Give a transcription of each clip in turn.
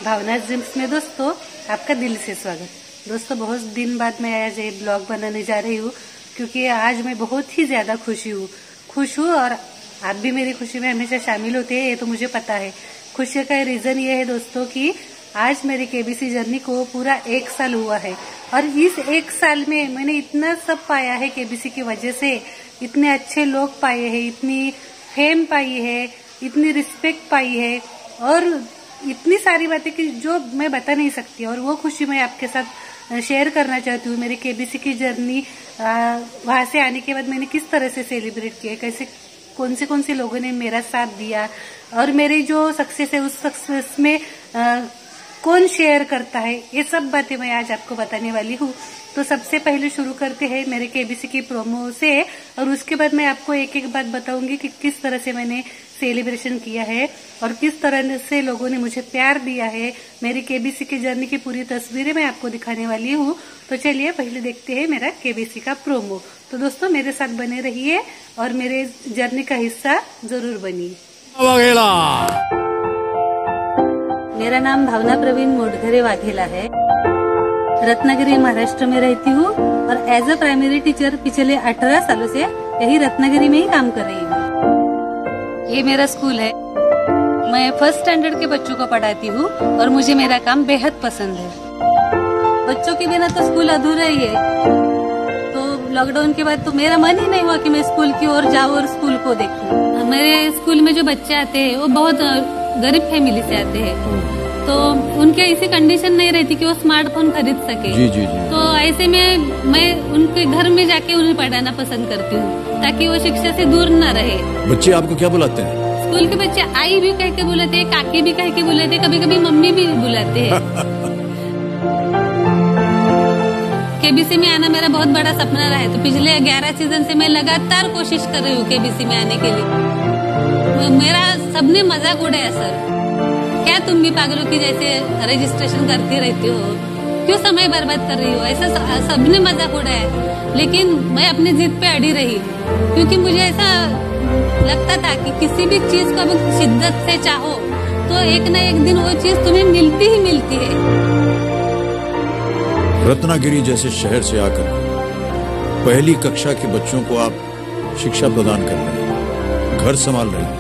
भावना gyms में दोस्तों आपका दिल से स्वागत। दोस्तों बहुत दिन बाद मैं आज ये ब्लॉग बनाने जा रही हूँ क्योंकि आज मैं बहुत ही ज्यादा खुश हूँ और आप भी मेरी खुशी में हमेशा शामिल होते हैं, ये तो मुझे पता है। खुशी का रीजन ये है दोस्तों कि आज मेरी केबीसी जर्नी को पूरा 1 साल हुआ है और इस 1 साल में मैंने इतना सब पाया है केबीसी की वजह से। इतने अच्छे लोग पाए हैं, इतनी फेम पाई है, इतनी रिस्पेक्ट पाई है और इतनी सारी बातें कि जो मैं बता नहीं सकती। और वो खुशी मैं आपके साथ शेयर करना चाहती हूँ। मेरी केबीसी की जर्नी वहां से आने के बाद मैंने किस तरह से सेलिब्रेट किया, कैसे कौन से लोगों ने मेरा साथ दिया और मेरी जो सक्सेस है उस सक्सेस में कौन शेयर करता है, ये सब बातें मैं आज आपको बताने वाली हूँ। तो सबसे पहले शुरू करते हैं मेरे केबीसी की प्रोमो से और उसके बाद मैं आपको एक एक बात बताऊंगी कि किस तरह से मैंने सेलिब्रेशन किया है और किस तरह से लोगों ने मुझे प्यार दिया है। मेरी केबीसी की जर्नी की पूरी तस्वीरें मैं आपको दिखाने वाली हूँ। तो चलिए पहले देखते हैं मेरा केबीसी का प्रोमो। तो दोस्तों मेरे साथ बने रहिए और मेरे जर्नी का हिस्सा जरूर बनिए। मेरा नाम भावना प्रवीण मोटघरे वाघेला है। रत्नागिरी महाराष्ट्र में रहती हूँ और एज अ प्राइमरी टीचर पिछले 18 सालों से यही रत्नागिरी में ही काम कर रही हूँ। ये मेरा स्कूल है। मैं फर्स्ट स्टैंडर्ड के बच्चों को पढ़ाती हूँ और मुझे मेरा काम बेहद पसंद है। बच्चों के बिना तो स्कूल अधूरा ही है। तो लॉकडाउन के बाद तो मेरा मन ही नहीं हुआ कि मैं स्कूल की ओर जाऊँ और स्कूल को देखूँ। मेरे स्कूल में जो बच्चे आते हैं वो बहुत गरीब फैमिली से आते हैं, तो उनके ऐसी कंडीशन नहीं रहती कि वो स्मार्टफोन खरीद सके। जी। तो ऐसे में मैं उनके घर में जाके उन्हें पढ़ाना पसंद करती हूँ ताकि वो शिक्षा से दूर न रहे। बच्चे आपको क्या बुलाते हैं? स्कूल के बच्चे आई भी कह के बुलाते हैं, काकी भी कह के बुलाते हैं, कभी कभी मम्मी भी बुलाते हैं। केबीसी में आना मेरा बहुत बड़ा सपना रहा है। तो पिछले 11 सीजन से मैं लगातार कोशिश कर रही हूँ केबीसी में आने के लिए। मेरा सबने मजाक उड़ाया, सर क्या तुम भी पागलों की जैसे रजिस्ट्रेशन करती रहती हो, क्यों समय बर्बाद कर रही हो, ऐसा सबने मजाक उड़ाया। लेकिन मैं अपनी जिद पे अड़ी रही क्योंकि मुझे ऐसा लगता था कि किसी भी चीज को अगर शिद्दत से चाहो तो एक न एक दिन वो चीज तुम्हें मिलती ही मिलती है। रत्नागिरी जैसे शहर से आकर पहली कक्षा के बच्चों को आप शिक्षा प्रदान कर रहे हैं, घर संभाल रहे हैं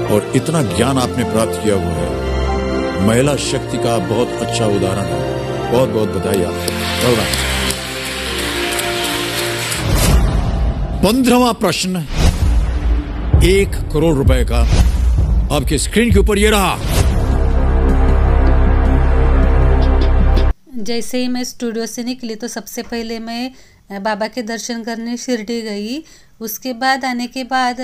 और इतना ज्ञान आपने प्राप्त किया हुआ है। महिला शक्ति का बहुत अच्छा उदाहरण है। बहुत बहुत बधाई आपको। 15वां प्रश्न 1 करोड़ रुपए का आपके स्क्रीन के ऊपर ये रहा। जैसे ही मैं स्टूडियो से निकली तो सबसे पहले मैं बाबा के दर्शन करने शिरडी गई। उसके बाद आने के बाद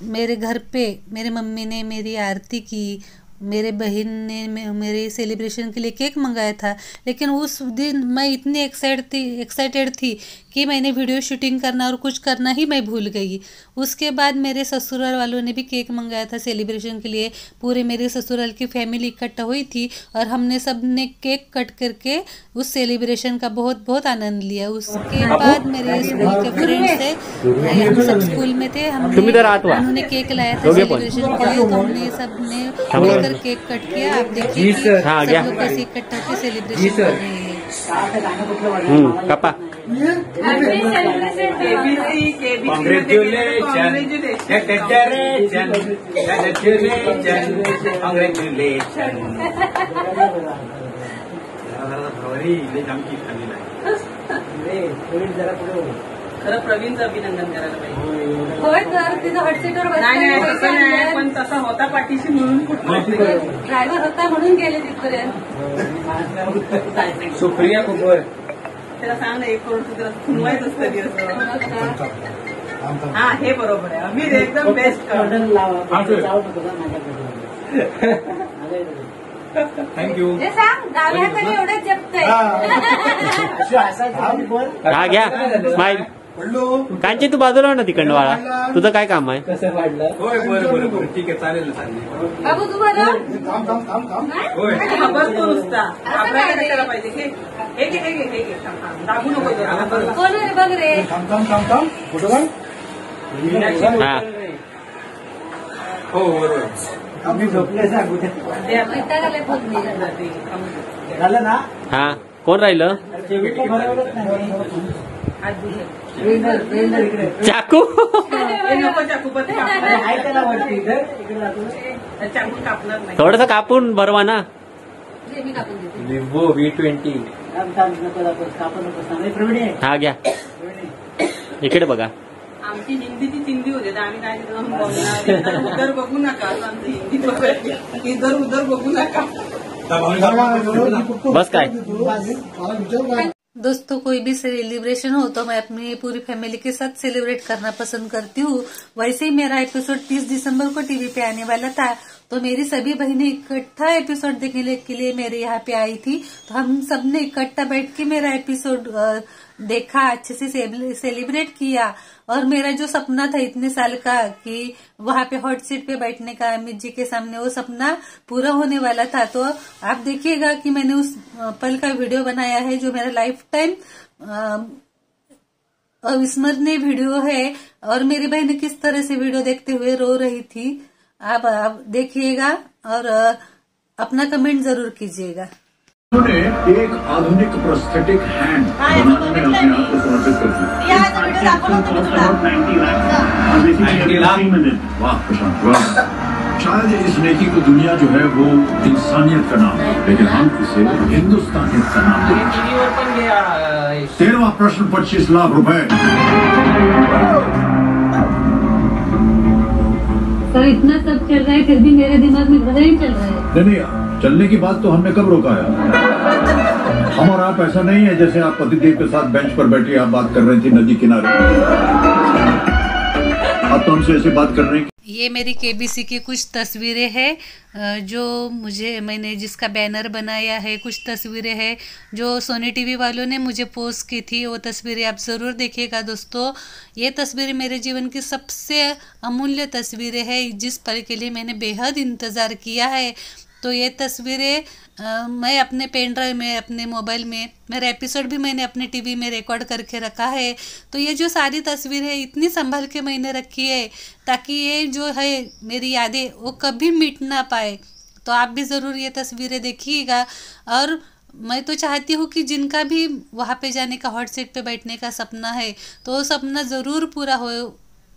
मेरे घर पे मेरे मम्मी ने मेरी आरती की, मेरे बहन ने मेरे सेलिब्रेशन के लिए केक मंगाया था। लेकिन उस दिन मैं इतनी एक्साइटेड थी कि मैंने वीडियो शूटिंग करना और कुछ करना ही मैं भूल गई। उसके बाद मेरे ससुराल वालों ने भी केक मंगाया था सेलिब्रेशन के लिए। पूरे मेरे ससुराल की फैमिली इकट्ठा हुई थी और हमने सब ने केक कट करके उस सेलिब्रेशन का बहुत बहुत आनंद लिया। उसके बाद मेरे स्कूल के फ्रेंड्स थे, हम सब स्कूल में थे, उन्होंने केक लाया था सेलिब्रेशन के लिए, तो हमने सब ने मिलकर केक कट किया। आप देखिए सब लोग कैसे इकट्ठा होकर सेलिब्रेशन कर रहे हैं। खरं प्रवीणचं अभिनंदन करायला पाहिजे. होय तर तिथं हॉटसीटर नाही पण तसा होता पाठीशी म्हणून ड्रायव्हर होता म्हणून गेले तिथपर्यंत. सुप्रिया खूप त्याला सांग ना 1 करोड त्याला खुणवायचं असतं कधी असं. हा हे बरोबर आहे. आम्ही एकदम बेस्ट ऑर्डर लावा. थँक्यू. जे सांग डाव्या हाताने एवढंच जपतंय. हा घ्या स्माईल. कांची तू बाजूला ना तिकडनं वाळा, तुझं काय काम आहे? कसं वाढलं? होय बरं ठीक आहे चालेल. बाबू तू बरं बसतो नुसता आपल्याला करायला पाहिजे. हे दाबू नको. कोण रे बघ रे. फोटो काढ. हा हो बरोबर. झालं ना. हा कोण राहिलं? चाकू नको चाकू पण आहे त्याला वरती इकडे चाकू कापणार नाही. थोडस कापून भरवा ना. मी कापून देते. लिंबू V20. हा घ्या इकडे बघा. आमची हिंदीची चिंदी होते तर आम्ही काय तिथं बोलणार उधर बघू नका असं आमचं हिंदी बघायची. इधर उधर बघू नका. बस काय. दोस्तों कोई भी सेलिब्रेशन हो तो मैं अपनी पूरी फैमिली के साथ सेलिब्रेट करना पसंद करती हूँ। वैसे ही मेरा एपिसोड 30 दिसंबर को टीवी पे आने वाला था, तो मेरी सभी बहनें इकट्ठा एपिसोड देखने के लिए मेरे यहाँ पे आई थी। तो हम सबने इकट्ठा बैठ के मेरा एपिसोड देखा, अच्छे से सेलिब्रेट किया। और मेरा जो सपना था इतने साल का कि वहां पे हॉट सीट पे बैठने का अमित जी के सामने, वो सपना पूरा होने वाला था। तो आप देखिएगा कि मैंने उस पल का वीडियो बनाया है जो मेरा लाइफ टाइम अविस्मरणीय वीडियो है। और मेरी बहन किस तरह से वीडियो देखते हुए रो रही थी, आप देखिएगा और अपना कमेंट जरूर कीजिएगा। उन्होंने एक आधुनिक प्रोस्थेटिक हैंड बनाने में अपने आप को समर्पित कर दिया। वाह प्रशांत, वाह। शायद इस नेकी को दुनिया जो है वो इंसानियत का नाम है, लेकिन हम इसे हिंदुस्तानियत का नाम देंगे। 13वां प्रश्न 25 लाख रुपए। सर इतना सब चल रहा है फिर भी मेरे दिमाग में पता नहीं चल रहा है। नहीं, चलने की बात तो हमने कब रोका है। हम और आप ऐसा नहीं है जैसे आप पतिदेव के साथ बेंच पर बैठी आप बात कर रही थी नदी किनारे। आप तो हमसे ऐसे बात कर रही। ये मेरी केबीसी की कुछ तस्वीरें हैं जो मैंने जिसका बैनर बनाया है। कुछ तस्वीरें हैं जो सोनी टीवी वालों ने मुझे पोस्ट की थी, वो तस्वीरें आप ज़रूर देखिएगा दोस्तों। ये तस्वीरें मेरे जीवन की सबसे अमूल्य तस्वीरें हैं, जिस पल के लिए मैंने बेहद इंतज़ार किया है। तो ये तस्वीरें मैं अपने पेन ड्राइव में, अपने मोबाइल में, मेरा एपिसोड भी मैंने अपने टीवी में रिकॉर्ड करके रखा है। तो ये जो सारी तस्वीरें इतनी संभाल के मैंने रखी है ताकि ये जो है मेरी यादें वो कभी मिट ना पाए। तो आप भी ज़रूर ये तस्वीरें देखिएगा। और मैं तो चाहती हूँ कि जिनका भी वहाँ पे जाने का, हॉट सीट पे बैठने का सपना है, तो वो सपना ज़रूर पूरा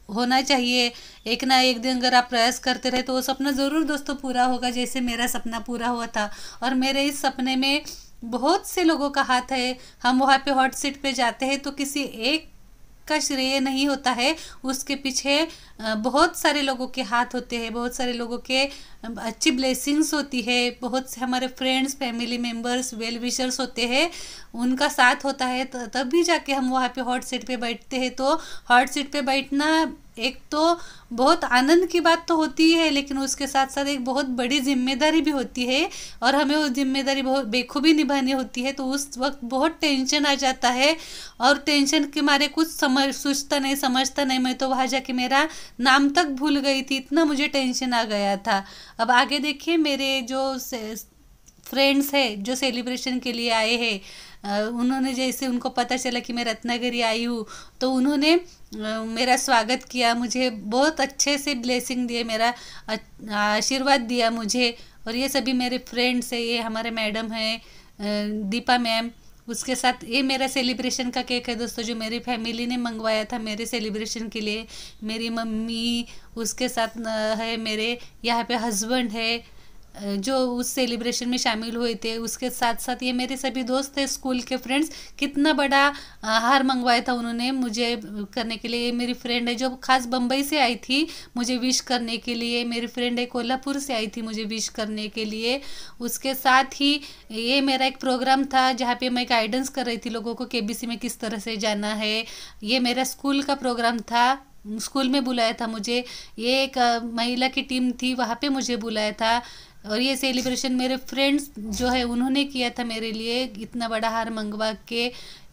होना चाहिए। एक ना एक दिन अगर आप प्रयास करते रहे तो वो सपना ज़रूर दोस्तों पूरा होगा, जैसे मेरा सपना पूरा हुआ था। और मेरे इस सपने में बहुत से लोगों का हाथ है। हम वहाँ पे हॉट सीट पे जाते हैं तो किसी एक का श्रेय नहीं होता है, उसके पीछे बहुत सारे लोगों के हाथ होते हैं, बहुत सारे लोगों के अच्छी ब्लेसिंग्स होती है, बहुत से हमारे friends, family members, well wishers होते हैं, उनका साथ होता है, तभी जाके हम वहाँ पे हॉट सीट पे बैठते हैं। तो हॉट सीट पे बैठना एक तो बहुत आनंद की बात तो होती है, लेकिन उसके साथ साथ एक बहुत बड़ी जिम्मेदारी भी होती है और हमें वो जिम्मेदारी बहुत बेखूबी निभानी होती है। तो उस वक्त बहुत टेंशन आ जाता है और टेंशन के मारे कुछ सोचता नहीं, समझता नहीं। मैं तो वहाँ जाके मेरा नाम तक भूल गई थी, इतना मुझे टेंशन आ गया था। अब आगे देखिए, मेरे जो फ्रेंड्स है जो सेलिब्रेशन के लिए आए हैं, उन्होंने जैसे उनको पता चला कि मैं रत्नागिरी आई हूँ तो उन्होंने मेरा स्वागत किया, मुझे बहुत अच्छे से ब्लेसिंग दिए, मेरा आशीर्वाद दिया मुझे। और ये सभी मेरे फ्रेंड्स हैं, ये हमारे मैडम हैं दीपा मैम, उसके साथ ये मेरा सेलिब्रेशन का केक है दोस्तों जो मेरी फैमिली ने मंगवाया था मेरे सेलिब्रेशन के लिए। मेरी मम्मी, उसके साथ है मेरे यहाँ पे हस्बैंड है जो उस सेलिब्रेशन में शामिल हुए थे। उसके साथ साथ ये मेरे सभी दोस्त थे, स्कूल के फ्रेंड्स। कितना बड़ा हार मंगवाया था उन्होंने मुझे करने के लिए। मेरी फ्रेंड है जो खास बम्बई से आई थी मुझे विश करने के लिए, मेरी फ्रेंड है कोल्हापुर से आई थी मुझे विश करने के लिए। उसके साथ ही ये मेरा एक प्रोग्राम था जहाँ पे मैं गाइडेंस कर रही थी लोगों को केबीसी में किस तरह से जाना है। ये मेरा स्कूल का प्रोग्राम था, स्कूल में बुलाया था मुझे, ये एक महिला की टीम थी, वहाँ पे मुझे बुलाया था। और ये सेलिब्रेशन मेरे फ्रेंड्स जो है उन्होंने किया था मेरे लिए, इतना बड़ा हार मंगवा के।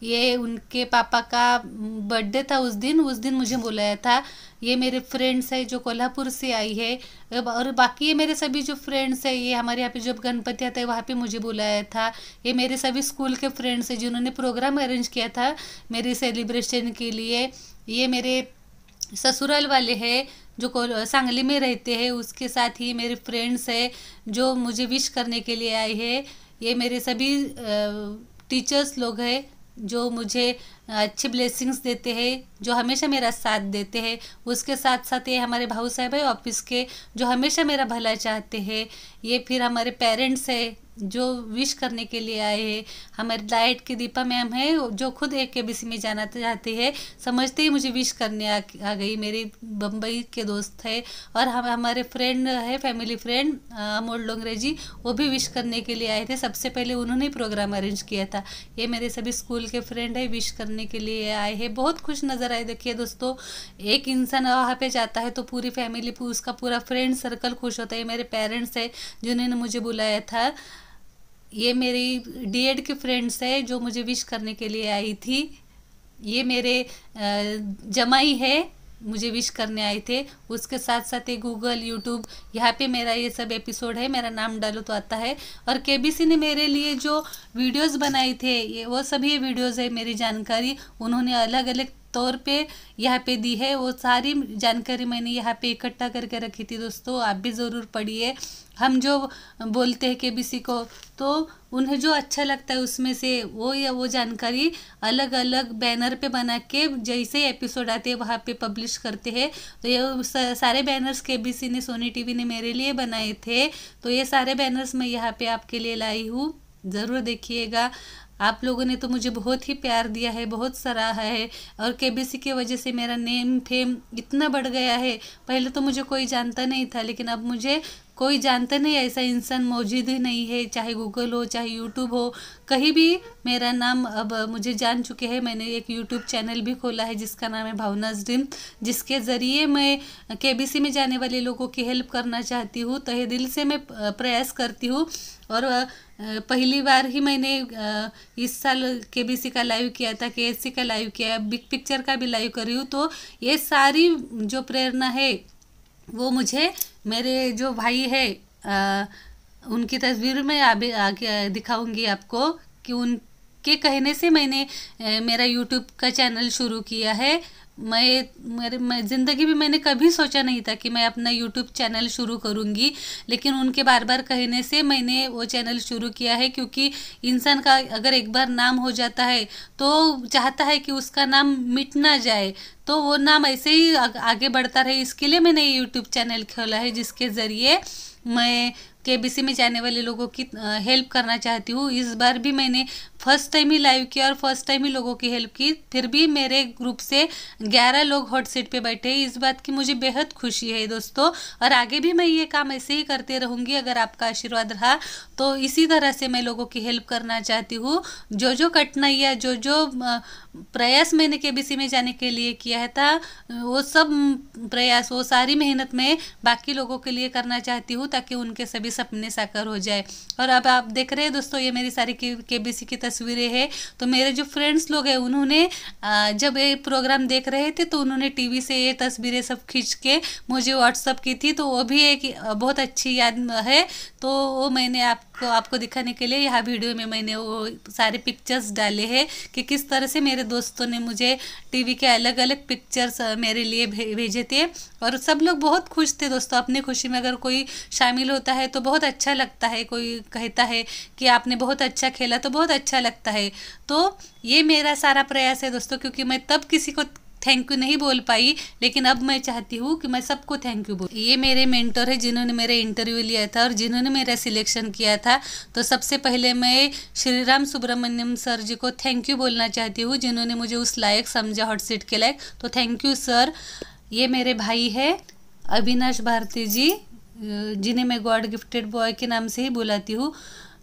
ये उनके पापा का बर्थडे था उस दिन मुझे बुलाया था। ये मेरे फ्रेंड्स है जो कोल्हापुर से आई है। और बाकी ये मेरे सभी जो फ्रेंड्स है, ये हमारे यहाँ पे जब गणपति आता है वहाँ पे मुझे बुलाया था। ये मेरे सभी स्कूल के फ्रेंड्स है जिन्होंने प्रोग्राम अरेंज किया था मेरी सेलिब्रेशन के लिए। ये मेरे ससुराल वाले हैं जो सांगली में रहते हैं, उसके साथ ही मेरे फ्रेंड्स हैं जो मुझे विश करने के लिए आए हैं। ये मेरे सभी टीचर्स लोग हैं जो मुझे अच्छे ब्लेसिंग्स देते हैं, जो हमेशा मेरा साथ देते हैं। उसके साथ साथ ये हमारे भाऊ साहब है ऑफिस के, जो हमेशा मेरा भला चाहते हैं। ये फिर हमारे पेरेंट्स हैं जो विश करने के लिए आए हैं। हमारे डाइट की दीपा मैम है जो खुद एक केबीसी में जाना चाहती है, समझते ही मुझे विश करने आ गई। मेरी बम्बई के दोस्त है। और हमारे फ्रेंड है, फैमिली फ्रेंड अमोल डोंगरे जी, वो भी विश करने के लिए आए थे। सबसे पहले उन्होंने प्रोग्राम अरेंज किया था। ये मेरे सभी स्कूल के फ्रेंड है, विश करने के लिए आए हैं। बहुत खुश नज़र आए। देखिए दोस्तों, एक इंसान वहाँ पे जाता है तो पूरी फैमिली, उसका पूरा फ्रेंड सर्कल खुश होता है। मेरे पेरेंट्स है जिन्होंने मुझे बुलाया था। ये मेरी डीएड की फ्रेंड्स है जो मुझे विश करने के लिए आई थी। ये मेरे जमाई है, मुझे विश करने आए थे। उसके साथ साथ ये गूगल, यूट्यूब, यहाँ पे मेरा ये सब एपिसोड है। मेरा नाम डालो तो आता है। और केबीसी ने मेरे लिए जो वीडियोस बनाए थे, ये वो सभी वीडियोस है मेरी जानकारी उन्होंने अलग अलग तौर पे यहाँ पे दी है। वो सारी जानकारी मैंने यहाँ पे इकट्ठा करके रखी थी। दोस्तों आप भी ज़रूर पढ़िए। हम जो बोलते हैं केबीसी को, तो उन्हें जो अच्छा लगता है उसमें से वो जानकारी अलग अलग बैनर पे बना के जैसे एपिसोड आते हैं वहाँ पे पब्लिश करते हैं। तो ये सारे बैनर्स केबीसी ने, सोनी टीवी ने मेरे लिए बनाए थे। तो ये सारे बैनर्स मैं यहाँ पे आपके लिए लाई हूँ, ज़रूर देखिएगा। आप लोगों ने तो मुझे बहुत ही प्यार दिया है, बहुत सराहा है। और केबीसी की वजह से मेरा नेम फेम इतना बढ़ गया है। पहले तो मुझे कोई जानता नहीं था, लेकिन अब मुझे कोई जानता नहीं, ऐसा इंसान मौजूद ही नहीं है। चाहे गूगल हो, चाहे यूट्यूब हो, कहीं भी मेरा नाम अब मुझे जान चुके हैं। मैंने एक यूट्यूब चैनल भी खोला है जिसका नाम है भावनाज ड्रीम, जिसके ज़रिए मैं केबीसी में जाने वाले लोगों की हेल्प करना चाहती हूँ। तहे दिल से मैं प्रयास करती हूँ। और पहली बार ही मैंने इस साल केबीसी का लाइव किया था, केएससी का लाइव किया, बिग पिक्चर का भी लाइव कर रही हूँ। तो ये सारी जो प्रेरणा है वो मुझे मेरे जो भाई है उनकी तस्वीर में आगे दिखाऊंगी आपको कि उनके कहने से मैंने मेरा यूट्यूब का चैनल शुरू किया है। मैं ज़िंदगी में मैंने कभी सोचा नहीं था कि मैं अपना यूट्यूब चैनल शुरू करूंगी, लेकिन उनके बार बार कहने से मैंने वो चैनल शुरू किया है। क्योंकि इंसान का अगर एक बार नाम हो जाता है तो चाहता है कि उसका नाम मिट ना जाए, तो वो नाम ऐसे ही आगे बढ़ता रहे। इसके लिए मैंने यूट्यूब चैनल खोला है, जिसके ज़रिए मैं केबीसी में जाने वाले लोगों की हेल्प करना चाहती हूँ। इस बार भी मैंने फर्स्ट टाइम ही लाइव किया और फर्स्ट टाइम ही लोगों की हेल्प की। फिर भी मेरे ग्रुप से 11 लोग हॉट सीट पे बैठे हैं। इस बात की मुझे बेहद खुशी है दोस्तों। और आगे भी मैं ये काम ऐसे ही करते रहूँगी, अगर आपका आशीर्वाद रहा तो। इसी तरह से मैं लोगों की हेल्प करना चाहती हूँ। जो कठिनाइयाँ, जो प्रयास मैंने केबीसी में जाने के लिए किया है था, वो सब प्रयास, वो सारी मेहनत मैं बाकी लोगों के लिए करना चाहती हूँ, ताकि उनके सभी सपने साकार हो जाए। और अब आप देख रहे हैं दोस्तों, ये मेरी सारी केबीसी की तस्वीरें हैं। तो मेरे जो फ्रेंड्स लोग हैं उन्होंने जब ये प्रोग्राम देख रहे थे तो उन्होंने टीवी से ये तस्वीरें सब खींच के मुझे व्हाट्सअप की थी। तो वो भी एक बहुत अच्छी याद है। तो वो मैंने आपको दिखाने के लिए यहाँ वीडियो में मैंने वो सारे पिक्चर्स डाले हैं कि किस तरह से मेरे दोस्तों ने मुझे टीवी के अलग अलग पिक्चर्स मेरे लिए भेजे थे। और सब लोग बहुत खुश थे दोस्तों। अपनी खुशी में अगर कोई शामिल होता है तो बहुत अच्छा लगता है। कोई कहता है कि आपने बहुत अच्छा खेला तो बहुत अच्छा लगता है। तो ये मेरा सारा प्रयास है दोस्तों, क्योंकि मैं तब किसी को थैंक यू नहीं बोल पाई, लेकिन अब मैं चाहती हूँ कि मैं सबको थैंक यू बोल। ये मेरे मेंटर है जिन्होंने मेरा इंटरव्यू लिया था और जिन्होंने मेरा सिलेक्शन किया था। तो सबसे पहले मैं श्री राम सुब्रमण्यम सर जी को थैंक यू बोलना चाहती हूँ, जिन्होंने मुझे उस लायक समझा, हॉट सीट के लायक। तो थैंक यू सर। ये मेरे भाई है अविनाश भारती जी, जिन्हें मैं गॉड गिफ्टेड बॉय के नाम से ही बुलाती हूँ।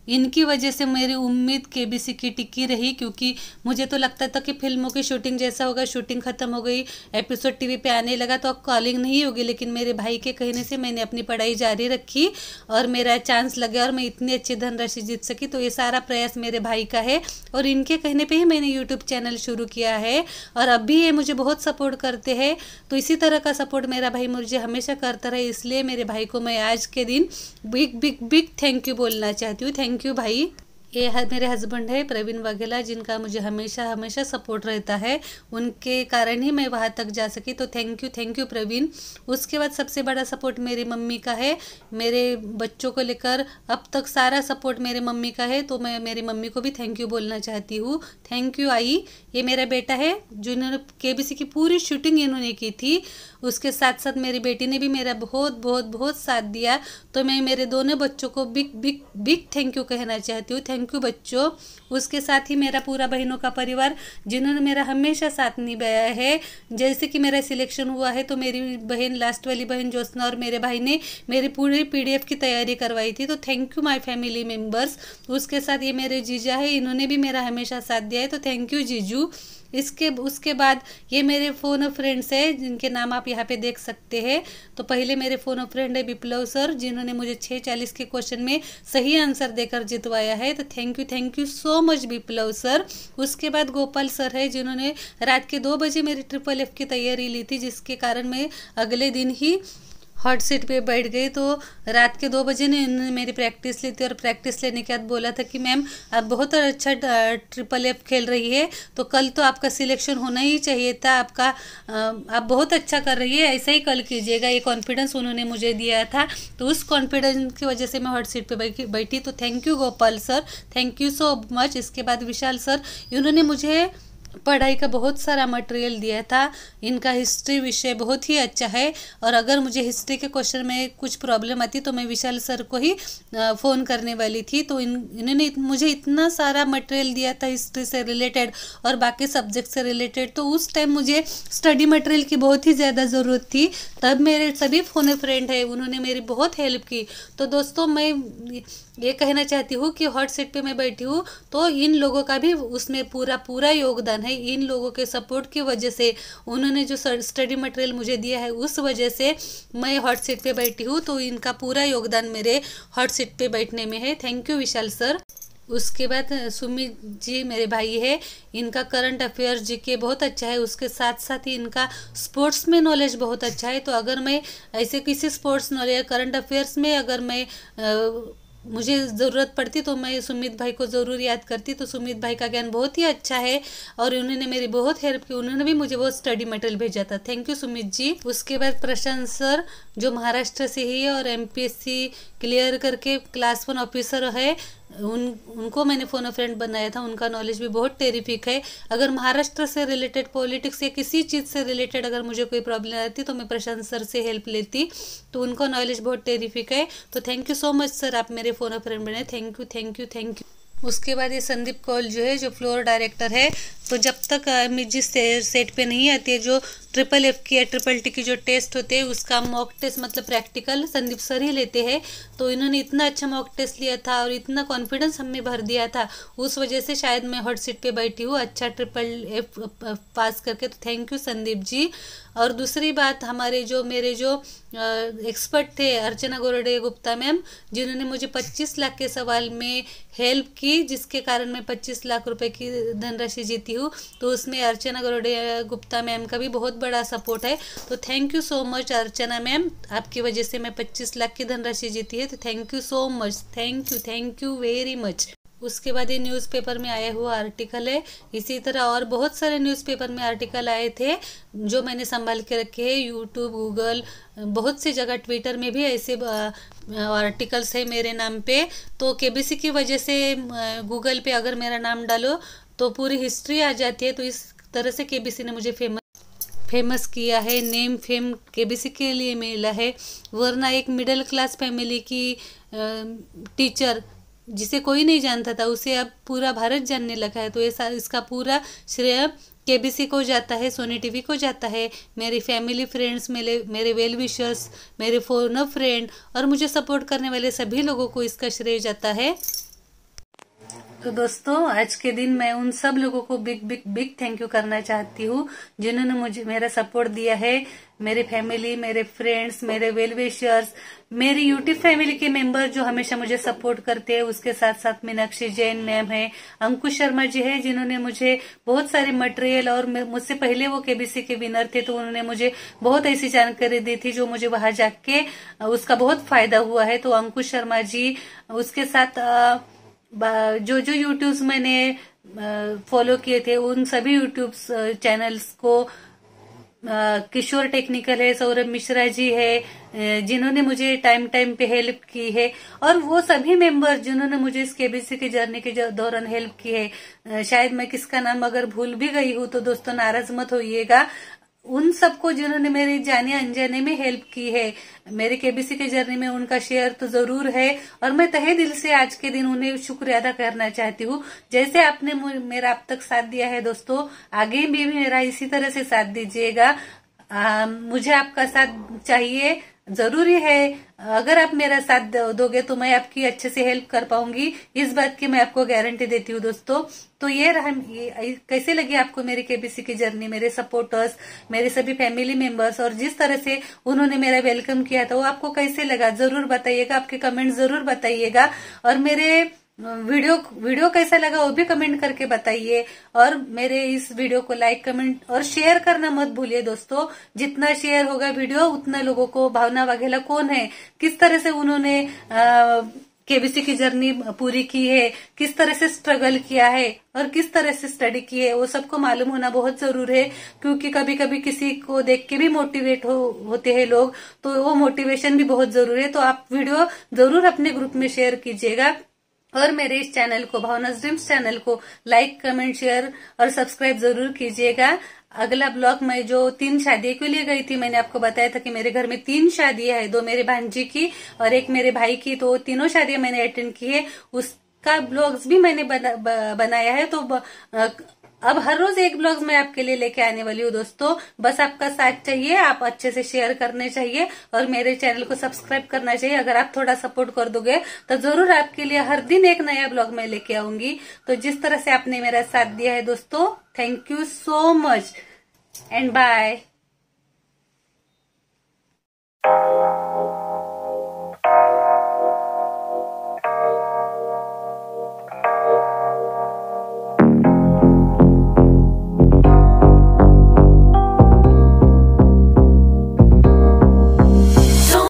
इनकी वजह से मेरी उम्मीद केबीसी की टिकी रही, क्योंकि मुझे तो लगता था कि फिल्मों की शूटिंग जैसा होगा, शूटिंग खत्म हो गई, एपिसोड टीवी पे आने लगा तो अब कॉलिंग नहीं होगी। लेकिन मेरे भाई के कहने से मैंने अपनी पढ़ाई जारी रखी और मेरा चांस लगा और मैं इतनी अच्छी धनराशि जीत सकी। तो ये सारा प्रयास मेरे भाई का है और इनके कहने पर ही मैंने यूट्यूब चैनल शुरू किया है। और अब भी ये मुझे बहुत सपोर्ट करते हैं। तो इसी तरह का सपोर्ट मेरा भाई मुझे हमेशा करता रहे, इसलिए मेरे भाई को मैं आज के दिन big big big thank you बोलना चाहती हूँ। थैंक यू भाई। ये मेरे हस्बैंड है प्रवीण वाघेला, जिनका मुझे हमेशा हमेशा सपोर्ट रहता है। उनके कारण ही मैं वहाँ तक जा सकी, तो थैंक यू प्रवीण। उसके बाद सबसे बड़ा सपोर्ट मेरी मम्मी का है। मेरे बच्चों को लेकर अब तक सारा सपोर्ट मेरे मम्मी का है, तो मैं मेरी मम्मी को भी थैंक यू बोलना चाहती हूँ। थैंक यू आई। ये मेरा बेटा है जिन्होंने केबीसी की पूरी शूटिंग इन्होंने की थी। उसके साथ साथ मेरी बेटी ने भी मेरा बहुत बहुत बहुत साथ दिया, तो मैं मेरे दोनों बच्चों को big big big thank you कहना चाहती हूँ। थैंक यू बच्चों। उसके साथ ही मेरा पूरा बहनों का परिवार, जिन्होंने मेरा हमेशा साथ निभाया है। जैसे कि मेरा सिलेक्शन हुआ है तो मेरी बहन, लास्ट वाली बहन ज्योत्सना और मेरे भाई ने मेरी पूरी PDF की तैयारी करवाई थी, तो thank you my family members. उसके साथ ये मेरे जीजा है, इन्होंने भी मेरा हमेशा साथ दिया है, तो थैंक यू जीजू। उसके बाद ये मेरे फ़ोन फ्रेंड्स है, जिनके नाम आप यहाँ पे देख सकते हैं। तो पहले मेरे फ़ोन फ्रेंड है विप्लव सर, जिन्होंने मुझे 6:40 के क्वेश्चन में सही आंसर देकर जितवाया है, तो thank you so much Viplav sir. उसके बाद गोपाल सर है, जिन्होंने रात के 2 बजे मेरी FFF की तैयारी ली थी, जिसके कारण मैं अगले दिन ही हॉट सीट पे बैठ गई। तो रात के 2 बजे ने इन्होंने मेरी प्रैक्टिस ली थी, और प्रैक्टिस लेने के बाद बोला था कि मैम आप बहुत अच्छा FFF खेल रही है, तो कल तो आपका सिलेक्शन होना ही चाहिए था, आप बहुत अच्छा कर रही है, ऐसा ही कल कीजिएगा। ये कॉन्फिडेंस उन्होंने मुझे दिया था, तो उस कॉन्फिडेंस की वजह से मैं हॉट सीट पे बैठी। तो thank you Gopal sir, thank you so much. इसके बाद विशाल सर, इन्होंने मुझे पढ़ाई का बहुत सारा मटेरियल दिया था। इनका हिस्ट्री विषय बहुत ही अच्छा है, और अगर मुझे हिस्ट्री के क्वेश्चन में कुछ प्रॉब्लम आती तो मैं विशाल सर को ही फ़ोन करने वाली थी। तो इन्होंने मुझे इतना सारा मटेरियल दिया था हिस्ट्री से रिलेटेड और बाकी सब्जेक्ट से रिलेटेड, तो उस टाइम मुझे स्टडी मटेरियल की बहुत ही ज़्यादा ज़रूरत थी। तब मेरे सभी फ़ोन फ्रेंड है, उन्होंने मेरी बहुत हेल्प की। तो दोस्तों, मैं ये कहना चाहती हूँ कि हॉट सीट पे मैं बैठी हूँ, तो इन लोगों का भी उसमें पूरा योगदान है। इन लोगों के सपोर्ट की वजह से, उन्होंने जो स्टडी मटेरियल मुझे दिया है, उस वजह से मैं हॉट सीट पे बैठी हूँ। तो इनका पूरा योगदान मेरे हॉट सीट पे बैठने में है। Thank you Vishal sir. उसके बाद सुमित जी मेरे भाई है, इनका करंट अफेयर्स GK बहुत अच्छा है, उसके साथ साथ ही इनका स्पोर्ट्स में नॉलेज बहुत अच्छा है। तो अगर मैं ऐसे किसी स्पोर्ट्स नॉलेज करंट अफेयर्स में अगर मैं मुझे ज़रूरत पड़ती तो मैं सुमित भाई को ज़रूर याद करती। तो सुमित भाई का ज्ञान बहुत ही अच्छा है, और उन्होंने मेरी बहुत हेल्प की, उन्होंने भी मुझे बहुत स्टडी मटेरियल भेजा था। Thank you Sumit ji. उसके बाद प्रशांत सर, जो महाराष्ट्र से ही है और MPSC क्लियर करके क्लास 1 ऑफिसर है, उनको मैंने फ़ोन फ्रेंड बनाया था। उनका नॉलेज भी बहुत टेरिफिक है। अगर महाराष्ट्र से रिलेटेड, पॉलिटिक्स या किसी चीज़ से रिलेटेड अगर मुझे कोई प्रॉब्लम आती तो मैं प्रशांत सर से हेल्प लेती, तो उनका नॉलेज बहुत टेरिफिक है। तो thank you so much sir, आप मेरे फ़ोन फ्रेंड बने। Thank you. उसके बाद ये संदीप कौल जो है, जो फ्लोर डायरेक्टर है, तो जब तक अमित जी सेट पे नहीं आती है, जो FFF की या TTT की जो टेस्ट होते हैं, उसका मॉक टेस्ट मतलब प्रैक्टिकल संदीप सर ही लेते हैं। तो इन्होंने इतना अच्छा मॉक टेस्ट लिया था और इतना कॉन्फिडेंस हमें भर दिया था, उस वजह से शायद मैं हॉट सीट पे बैठी हूँ अच्छा FFF पास करके। तो थैंक यू संदीप जी। और दूसरी बात, मेरे जो एक्सपर्ट थे अर्चना गोरडे गुप्ता मैम, जिन्होंने मुझे 25 लाख के सवाल में हेल्प की, जिसके कारण मैं 25 लाख रुपए की धनराशि जीती हूँ। तो उसमें अर्चना गोरडे गुप्ता मैम का भी बहुत बड़ा सपोर्ट है। तो thank you so much Archana ma'am, आपकी वजह से मैं 25 लाख की धनराशि जीती है। तो thank you so much, thank you very much. उसके बाद ये न्यूज़पेपर में आया हुआ आर्टिकल है। इसी तरह और बहुत सारे न्यूज़पेपर में आर्टिकल आए थे जो मैंने संभाल के रखे हैं। यूट्यूब, गूगल, बहुत सी जगह, ट्विटर में भी ऐसे आर्टिकल्स है मेरे नाम पे। तो KBC की वजह से गूगल पे अगर मेरा नाम डालो तो पूरी हिस्ट्री आ जाती है। तो इस तरह से KBC ने मुझे फेमस किया है, नेम फेम KBC के लिए मिला है। वरना एक मिडिल क्लास फैमिली की टीचर जिसे कोई नहीं जानता था, उसे अब पूरा भारत जानने लगा है। तो इसका पूरा श्रेय KBC को जाता है, सोनी TV को जाता है, मेरी फैमिली फ्रेंड्स, मेरे वेल विशर्स, मेरे फोन फ्रेंड और मुझे सपोर्ट करने वाले सभी लोगों को इसका श्रेय जाता है। तो दोस्तों, आज के दिन मैं उन सब लोगों को बिग थैंक यू करना चाहती हूँ जिन्होंने मुझे मेरा सपोर्ट दिया है। मेरे फैमिली, मेरे फ्रेंड्स, मेरे वेल विशर्स, मेरी यूट्यूब फैमिली के मेंबर जो हमेशा मुझे सपोर्ट करते हैं। उसके साथ साथ मीनाक्षी जैन मैम है, अंकुश शर्मा जी है, जिन्होंने मुझे बहुत सारे मटेरियल, और मुझसे पहले वो KBC के विनर थे, तो उन्होंने मुझे बहुत ऐसी जानकारी दी थी जो मुझे वहां जाके उसका बहुत फायदा हुआ है। तो अंकुश शर्मा जी, उसके साथ जो जो यूट्यूब्स मैंने फॉलो किए थे उन सभी यूट्यूब चैनल्स को किशोर टेक्निकल है, सौरभ मिश्रा जी है, जिन्होंने मुझे टाइम टाइम पे हेल्प की है, और वो सभी मेंबर जिन्होंने मुझे इस केबीसी की जर्नी के दौरान हेल्प की है। शायद मैं किसका नाम अगर भूल भी गई हूँ तो दोस्तों नाराज मत होइएगा। उन सबको जिन्होंने मेरे जाने अनजाने में हेल्प की है मेरे केबीसी के जर्नी में, उनका शेयर तो जरूर है, और मैं तहे दिल से आज के दिन उन्हें शुक्रिया अदा करना चाहती हूँ। जैसे आपने मेरा अब तक साथ दिया है दोस्तों, आगे भी मेरा इसी तरह से साथ दीजिएगा। मुझे आपका साथ चाहिए, जरूरी है। अगर आप मेरा साथ दोगे तो मैं आपकी अच्छे से हेल्प कर पाऊंगी, इस बात की मैं आपको गारंटी देती हूँ दोस्तों। तो ये रहा, कैसे लगी आपको मेरी केबीसी की जर्नी, मेरे सपोर्टर्स, मेरे सभी फैमिली मेंबर्स, और जिस तरह से उन्होंने मेरा वेलकम किया था वो आपको कैसे लगा जरूर बताइएगा, आपके कमेंट जरूर बताइएगा। और मेरे वीडियो कैसा लगा वो भी कमेंट करके बताइए, और मेरे इस वीडियो को लाइक, कमेंट और शेयर करना मत भूलिए दोस्तों। जितना शेयर होगा वीडियो उतना लोगों को, भावना वाघेला कौन है, किस तरह से उन्होंने केबीसी की जर्नी पूरी की है, किस तरह से स्ट्रगल किया है और किस तरह से स्टडी की है, वो सबको मालूम होना बहुत जरूर है। क्योंकि कभी कभी किसी को देख के भी मोटिवेट होते हैं लोग, तो वो मोटिवेशन भी बहुत जरूरी है। तो आप वीडियो जरूर अपने ग्रुप में शेयर कीजिएगा, और मेरे इस चैनल को, भावनाज ड्रीम्स चैनल को लाइक, कमेंट, शेयर और सब्सक्राइब जरूर कीजिएगा। अगला ब्लॉग में जो 3 शादियों के लिए गई थी, मैंने आपको बताया था कि मेरे घर में 3 शादियां है, 2 मेरे भांजी की और 1 मेरे भाई की, तो तीनों शादियां मैंने अटेंड की है। उसका ब्लॉग्स भी मैंने बनाया है। तो अब हर रोज एक ब्लॉग मैं आपके लिए लेके आने वाली हूँ दोस्तों। बस आपका साथ चाहिए, आप अच्छे से शेयर करने चाहिए और मेरे चैनल को सब्सक्राइब करना चाहिए। अगर आप थोड़ा सपोर्ट कर दोगे तो जरूर आपके लिए हर दिन एक नया ब्लॉग मैं लेके आऊंगी। तो जिस तरह से आपने मेरा साथ दिया है दोस्तों, thank you so much and bye.